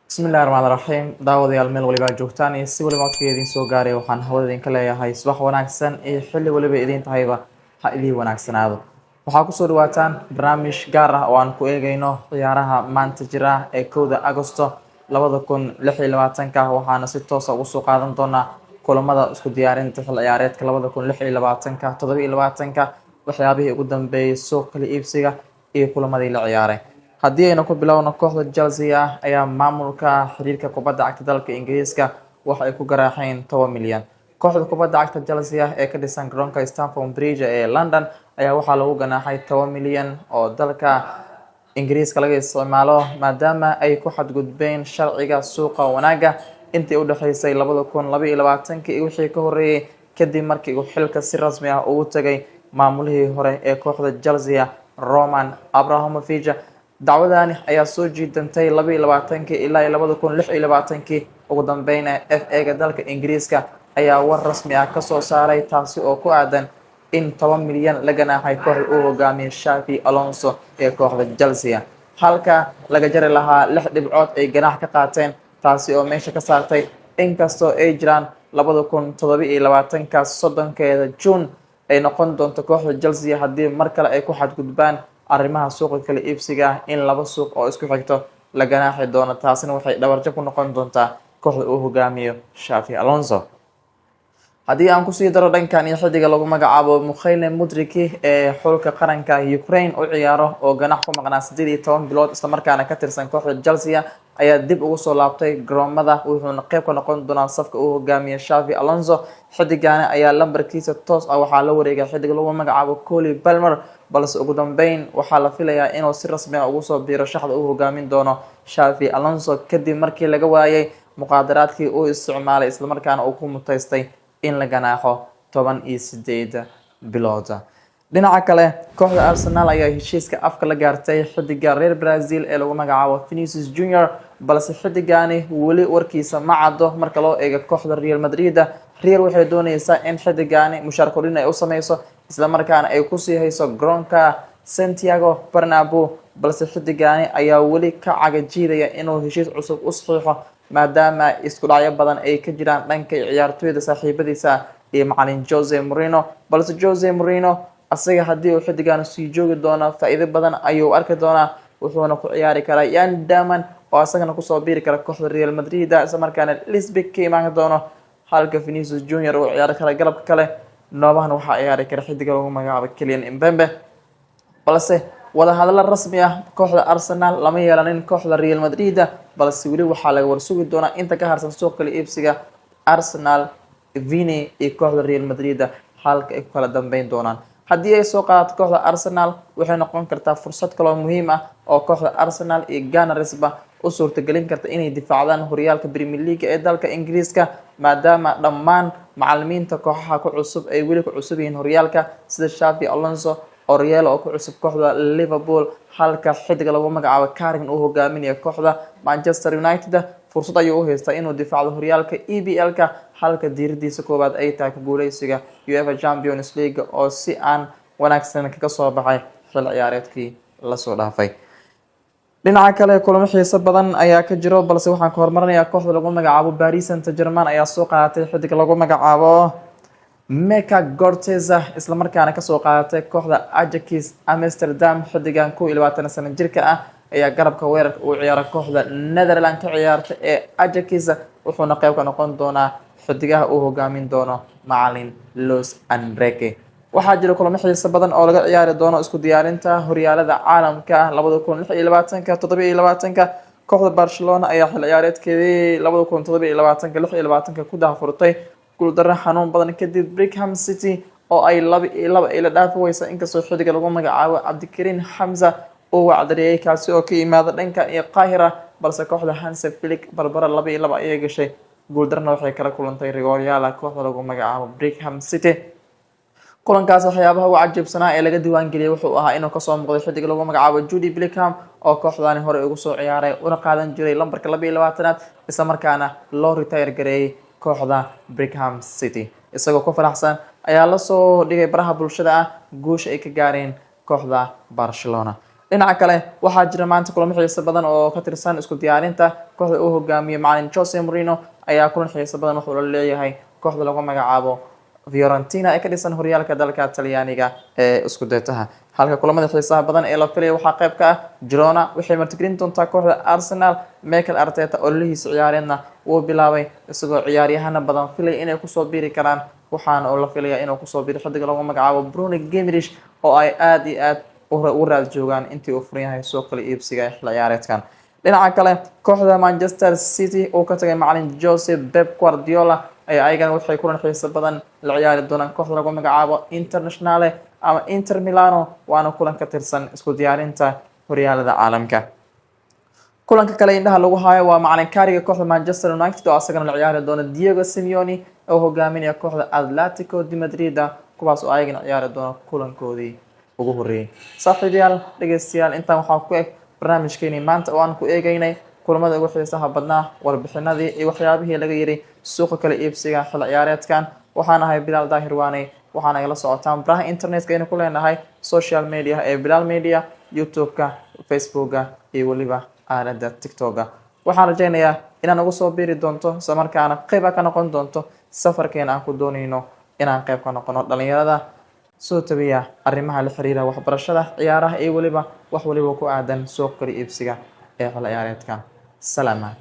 Bismillahirrahmanirrahiim. Daawadayaal meel waliba joogtaan iyo si waliba codka idin soo gaaray waxaan hawada idinka leeyahay subax wanaagsan iyo xilli waliba idin tahayba ha idin wanaagsanaado. Waxaa ku soo dhawaataan barnaamij gaar ah oo aan ku eegayno ciyaaraha maanta jira ee 1 Agoosto 2026 waxaana si toos ah ugu soo qaadan doonaa kulamada isku diyaarinta xil ciyaareedka 2026-27 waxyaabihii ugu dambeeyay suuqa kala iibsiga iyo kulamadii la ciyaaray. Haddii aynu ku bilowno kooxda Chelsea ayaa maamulka xiriirka kubadda cagta dalka Ingiriiska waxa ay ku garaaceen 10 milyan. Kooxda kubadda cagta Chelsea ee ka dhisan garoonka Stamford Bridge ee London ayaa waxaa lagu ganaaxay 10 milyan oo dalka Ingiriiska laga isticmaalo maadaama ay ku xadgudbeen sharciga suuqa wanaaga intii u dhaxaysay 2022 iyo wixii ka horeeyay kadib markii uu xilka si rasmi ah ugu tagay maamulihii hore ee kooxda Chelsea Roman Abramovich. Dacwadani ayaa soo jiidantay 2022 ilaa 2026 ugu dambeynna FA-ga dalka Ingiriiska ayaa war rasmi ah ka soo saaray taasi oo ku aadan in 10 milyan la ganaaxay kooxda uu hogaamiyo Xabi Alonso ee kooxda Chelsea halka laga jari lahaa 6 dhibcood ay ganaax ka qaateen taasi oo meesha ka saartay inkastoo ay jiraan 2027 soddonkeeda June ay noqon doonto kooxda Chelsea haddii mar kale ay ku xadgudbaan arrimaha suuqa kala iibsiga in laba suuq oo isku xigto la ganaaxi doono taasina waxay dhabarjab ku noqon doontaa kooxda uu hogaamiyo Xabi Alonso. Haddii aan ku sii daro dhankan iyo xidiga lagu magacaabo Mikhail Mudryk ee xulka qaranka Ukraine u ciyaaro oo ganax ku maqnaa 18 bilood isla markaana ka tirsan kooxda Chelsea ayaa dib ugu soo laabtay garoomada wuxuuna qayb ka noqon doonaa safka uu hogaamiyo Xabi Alonso. Xidigani ayaa lambarkiisa toos ah waxaa la wareegay xidig lagu magacaabo Cole Palmer balse ugu dambeyn waxaa la filayaa inuu si rasmi ah ugu soo biiro shaxda uu hogaamin doono Xabi Alonso kadib markii laga waayay muqaadaraadkii uu isticmaalay isla markaana uu ku mutaystay in la ganaaxo 18 bilood. Dhinaca kale kooxda Arsenal ayaa heshiiska afka la gaartay xidiga reer Brazil ee lagu magacaabo Vinicius Junior balse xidigani weli warkiisa ma caddo marka loo eego kooxda Real Madrid. Real waxay doonaysaa in xidigani mushaar kordhin ay u sameyso isla markaana ay ku sii hayso garoonka Santiago Bernabeu balse xidigani ayaa weli ka cagajiidaya inuu heshiis cusub u saxiixo maadaama isku dhacyo badan ay ka jiraan dhanka ciyaartoyda saaxiibadiisa iyo macallin Jose Mourinho balse Jose Mourinho asaga haddii uu xidigan sii joogi doono faa'iido badan ayuu arki doonaa wuxuuna ku ciyaari karaa Yan Daman oo asagana kusoo biiri kara kooxda Real Madrid isla markaana Lisbik ka imaan doono halka Vinicius Junior uu ciyaari kara galabka kale noobahan waxaa ciyaari kara xidiga lagu magacaabo Kylian Mbappe balse wada hadallo rasmi ah kooxda Arsenal lama yeelanin kooxda Real Madrid balse weli waxaa laga warsugi doonaa inta ka harsan suuqa kala iibsiga Arsenal, Vini iyo kooxda Real Madrid halka ay ku kala dambeyn doonaan. Haddii ay soo qaadato kooxda Arsenal waxay noqon kartaa fursad kale oo muhiim ah oo kooxda Arsenal iyo Gunners-ba u suurtagelin karta inay difaacdaan horyaalka Premier League ee dalka Ingiriiska maadaama dhammaan macallimiinta kooxaha ku cusub ay weli ku cusub yihiin horyaalka sida Xabi Alonso Oriel oo ku cusub kooxda Liverpool halka xidiga lagu magacaabo Carrigan uu hogaaminayo kooxda Manchester United fursad ayuu u haystaa inuu difaacdo horyaalka EPL-ka halka diiradiisa koowaad ay tahay ku guuleysiga UEFA Champions League oo si aan wanaagsan kaga soo baxay xil ciyaareedkii la soo dhaafay. Dhinaca kale kulamo xiiso badan ayaa ka jiro balse waxaan ka hormarinayaa kooxda lagu magacaabo Paris Saint-Germain ayaa soo qaadatay xidig lagu magacaabo Meka Gorteza isla markaana ka soo qaadatay kooxda Ajax Amsterdam. Xidigan 22 sano jirka ah ayaa garabka weerarka u ciyaara kooxda Netherlands ka ciyaarta ee Ajax wuxuuna qayb ka noqon doonaa xidigaha uu hogaamin doono macallin Luis Enrique. waxaa jira kulamo xiiso badan oo laga ciyaari doono isku diyaarinta horyaalada caalamka 2026-27 kooxda Barcelona ayaa xil ciyaareedkeedii 2027-26 ku daahfurtay guuldarro xanuun badan kadib Brigham City oo ay 2-2 ila dhaafi weysa inkastoo xidiga lagu magacaabo Cabdikarim Hamza uu wacdariyay kaasi oo ka yimaada dhanka iyo Qaahira balse kooxda Hansi Flick barbara 2-2 ayay gashay guuldarrana waxay kala kulantay Real kooxda lagu magacaabo Brigham City. kulankaas waxyaabaha ugu cajiibsanaa ee laga diiwaan geliyay wuxuu ahaa inuu ka soo muuqday xidig lagu magacaabo Jude Bellingham oo kooxdani hore ugu soo ciyaaray una qaadan jiray lambarka 22aad isla markaana loo retire gareeyay kooxda Brigham City isagoo ku faraxsan ayaa la soo dhigay baraha bulshada guusha ay ka gaareen kooxda Barcelona. dhinaca kale waxaa jira maanta kulamo xiiso badan oo ka tirsan isku diyaarinta kooxda uu hogaamiyo macalin Jose Mourinho ayaa kulan xiiso badan wuxuu la leeyahay kooxda lagu magacaabo Fiorentina ee ka dhisan horyaalka dalka Talyaaniga ee isku daytaha. halka kulamada xiisaha badan ee la filay waxaa qayb ka ah Girona waxay martigelin doontaa kooxda Arsenal. Mikel Arteta oo lihiisa ciyaareedna uu bilaabay isagoo ciyaaryahana badan filay inay kusoo biiri karaan, waxaana la filayaa inuu kusoo biiro xiddiga lagu magacaabo Bruno Gimenez oo ay aad iyo aad u raad joogaan intii uu furan yahay suuqa kala iibsiga ee xilli ciyaareedkan. dhinaca kale kooxda Manchester City oo ka tagay macalin Jose Pep Guardiola ayaa ayagana waxay kulan xiiso badan la ciyaari doonaan kooxda lagu magacaabo Internazionale ama Inter Milano, waana kulan ka tirsan isku diyaarinta horyaalada caalamka. kulanka kale indhaha lagu hayo waa macalin kaariga kooxda Manchester United oo asagana la ciyaari doona Diego Simeone oo hogaaminaya kooxda Atletico de Madrid, kuwaas oo ayagana ciyaari doona kulankoodii ugu horeeyay. saaxiibayaal dhageystayaal intaan waxaa ku eg barnaamijkeeni maanta oo aan ku eegaynay kulamada ugu xiisaha badnaa, warbixinadii iyo waxyaabihii laga yiri suuqa kala iibsiga xilli ciyaareedkan. waxaan ahay Bilaal Daahir Waane, waxaan nagala socotaan baraha internetka aynu ku leenahay social media ee Bilaal Media, YouTube-ka, Facebook-ga iyo waliba aalada TikTok-ga. waxaan rajaynayaa inaan ugu soo biiri doonto isla markaana qayb ka noqon doonto safarkeena aan ku doonayno inaan qayb ka noqono dhalinyarada soo tabiya arrimaha la xiriira waxbarashada, ciyaaraha iyo waliba wax waliba ku aadan suuqa kala iibsiga ee xilli ciyaareedkan. salaamaad.